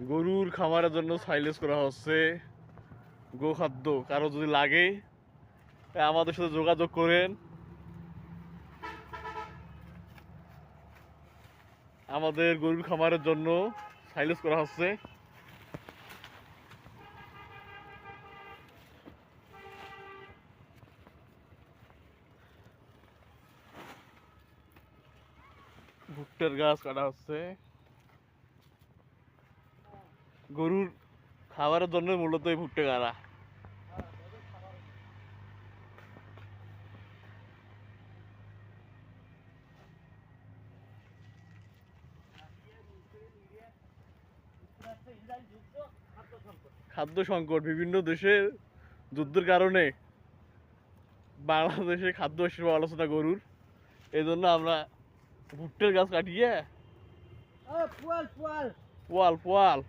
গরুর খামারের জন্য সাইলেজ করা হচ্ছে গোখাদ্য। কারো যদি লাগে আমাদের সাথে যোগাযোগ করেন। আমাদের গরুর খামারের জন্য সাইলেজ করা হচ্ছে। ভুট্টার গাছ কাটা হচ্ছে। গরুর খাবারের জন্য মূলত এই ভুট্টা কাটা। খাদ্য সংকট বিভিন্ন দেশে যুদ্ধের কারণে বাংলাদেশে খাদ্য হিসেবে আলোচনা গরুর। এই জন্য আমরা ভুট্টার গাছ কাটিয়ে পোয়াল পোয়াল